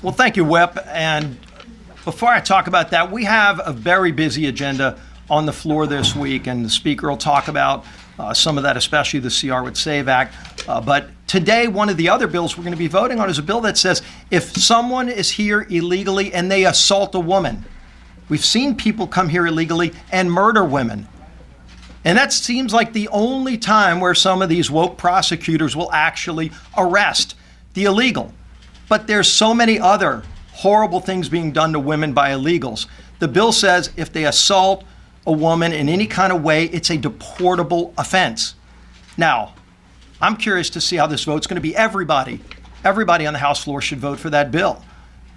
Well, thank you, Whip. And before I talk about that, we have a very busy agenda on the floor this week, and the Speaker will talk about some of that, especially the CR with SAVE Act. But today, one of the other bills we're going to be voting on is a bill that says if someone is here illegally and they assault a woman, we've seen people come here illegally and murder women. And that seems like the only time where some of these woke prosecutors will actually arrest the illegal. But there's so many other horrible things being done to women by illegals. The bill says if they assault a woman in any kind of way, it's a deportable offense. Now, I'm curious to see how this vote's going to be. Everybody on the House floor should vote for that bill.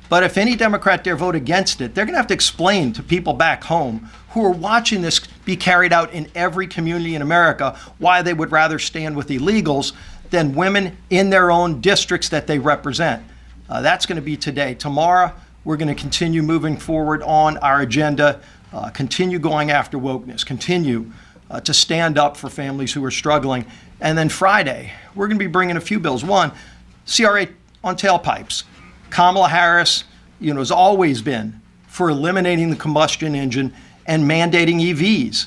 But if any Democrat dare vote against it, they're going to have to explain to people back home who are watching this be carried out in every community in America why they would rather stand with illegals than women in their own districts that they represent. That's going to be today. Tomorrow, we're going to continue moving forward on our agenda, continue going after wokeness, continue to stand up for families who are struggling. And then Friday, we're going to be bringing a few bills. One, CR8 on tailpipes. Kamala Harris, has always been for eliminating the combustion engine and mandating EVs.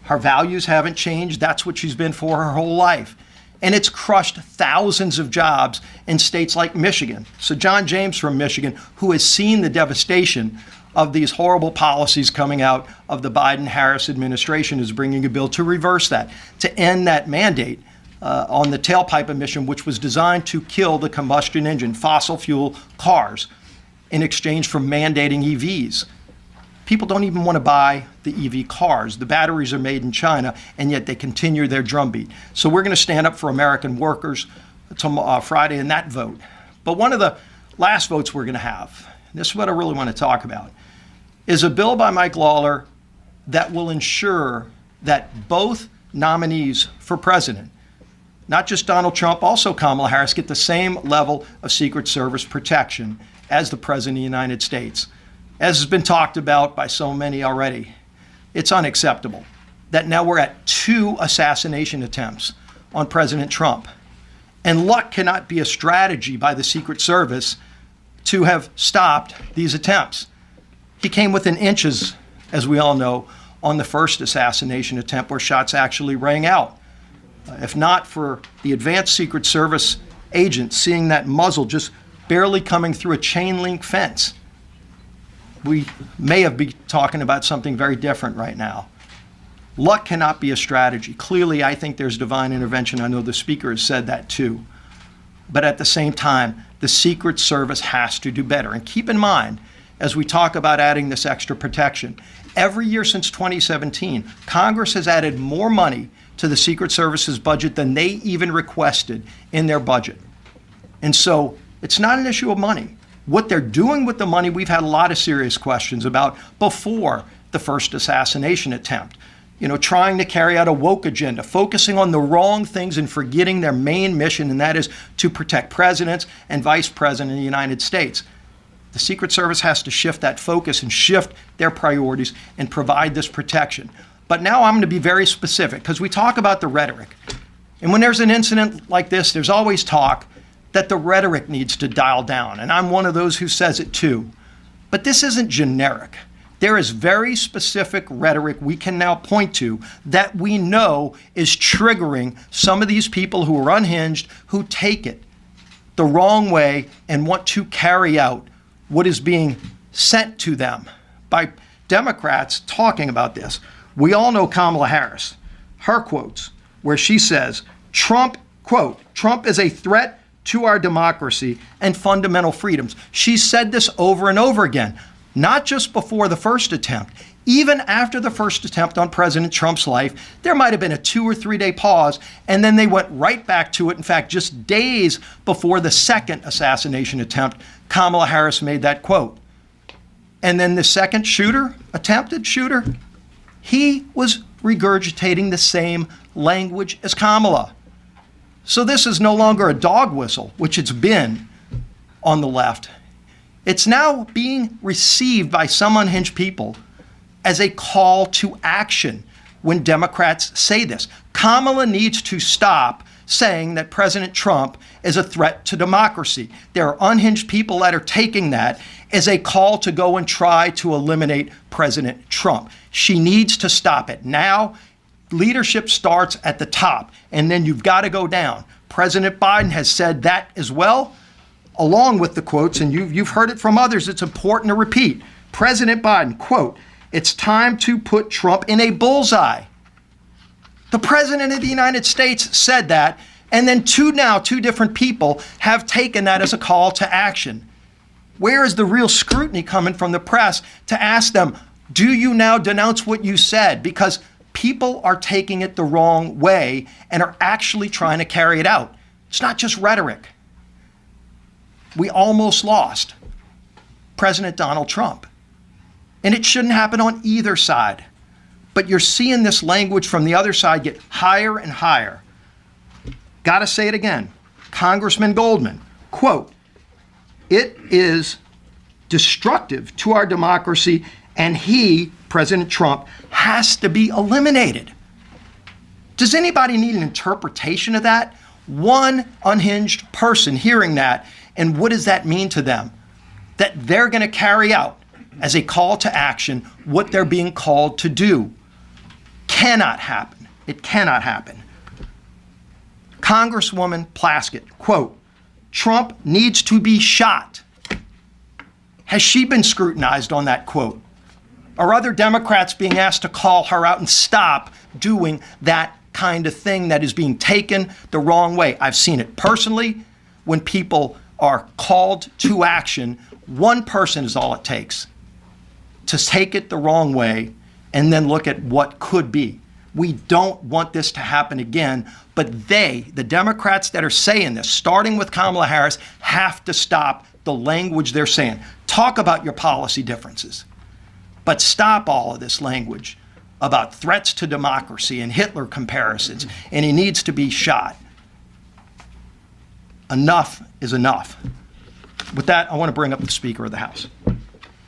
Her values haven't changed. That's what she's been for her whole life. And it's crushed thousands of jobs in states like Michigan. So John James from Michigan, who has seen the devastation of these horrible policies coming out of the Biden-Harris administration, is bringing a bill to reverse that, to end that mandate on the tailpipe emission, which was designed to kill the combustion engine, fossil fuel cars, in exchange for mandating EVs. People don't even want to buy the EV cars. The batteries are made in China, and yet they continue their drumbeat. So we're going to stand up for American workers Friday in that vote. But one of the last votes we're going to have, and this is what I really want to talk about, is a bill by Mike Lawler that will ensure that both nominees for president, not just Donald Trump, also Kamala Harris, get the same level of Secret Service protection as the President of the United States. As has been talked about by so many already, it's unacceptable that now we're at 2 assassination attempts on President Trump. And luck cannot be a strategy by the Secret Service to have stopped these attempts. He came within inches, as we all know, on the first assassination attempt where shots actually rang out. If not for the advanced Secret Service agent seeing that muzzle just barely coming through a chain link fence, we may have been talking about something very different right now. Luck cannot be a strategy. Clearly, I think there's divine intervention. I know the Speaker has said that too. But at the same time, the Secret Service has to do better. And keep in mind, as we talk about adding this extra protection, every year since 2017, Congress has added more money to the Secret Service's budget than they even requested in their budget. And so it's not an issue of money. What they're doing with the money, we've had a lot of serious questions about before the first assassination attempt. Trying to carry out a woke agenda, focusing on the wrong things and forgetting their main mission, and that is to protect presidents and vice presidents of the United States. The Secret Service has to shift that focus and shift their priorities and provide this protection. But now I'm going to be very specific because we talk about the rhetoric. And when there's an incident like this, there's always talk that the rhetoric needs to dial down. And I'm one of those who says it too. But this isn't generic. There is very specific rhetoric we can now point to that we know is triggering some of these people who are unhinged, who take it the wrong way and want to carry out what is being sent to them by Democrats talking about this. We all know Kamala Harris, her quotes, where she says, Trump, quote, Trump is a threat to our democracy and fundamental freedoms. She said this over and over again, not just before the first attempt. Even after the first attempt on President Trump's life, there might have been a 2 or 3 day pause, and then they went right back to it. In fact, just days before the second assassination attempt, Kamala Harris made that quote. And then the second attempted shooter, he was regurgitating the same language as Kamala. So this is no longer a dog whistle, which it's been on the left. It's now being received by some unhinged people as a call to action when Democrats say this. Kamala needs to stop saying that President Trump is a threat to democracy. There are unhinged people that are taking that as a call to go and try to eliminate President Trump. She needs to stop it. Now, leadership starts at the top, and then you've got to go down. President Biden has said that as well, along with the quotes, and you've heard it from others. It's important to repeat. President Biden, quote, "It's time to put Trump in a bullseye." The President of the United States said that, and then two different people have taken that as a call to action. Where is the real scrutiny coming from the press to ask them, do you now denounce what you said? Because people are taking it the wrong way and are actually trying to carry it out. It's not just rhetoric. We almost lost President Donald Trump. And it shouldn't happen on either side. But you're seeing this language from the other side get higher and higher. Got to say it again. Congressman Goldman, quote, "It is destructive to our democracy, and he, President Trump, has to be eliminated." Does anybody need an interpretation of that? One unhinged person hearing that, and what does that mean to them? That they're going to carry out as a call to action what they're being called to do. Cannot happen. It cannot happen. Congresswoman Plaskett, quote, "Trump needs to be shot." Has she been scrutinized on that quote? Are other Democrats being asked to call her out and stop doing that kind of thing that is being taken the wrong way? I've seen it personally. When people are called to action, one person is all it takes to take it the wrong way and then look at what could be. We don't want this to happen again, but the Democrats that are saying this, starting with Kamala Harris, have to stop the language they're saying. Talk about your policy differences, but stop all of this language about threats to democracy and Hitler comparisons, and he needs to be shot. Enough is enough. With that, I want to bring up the Speaker of the House.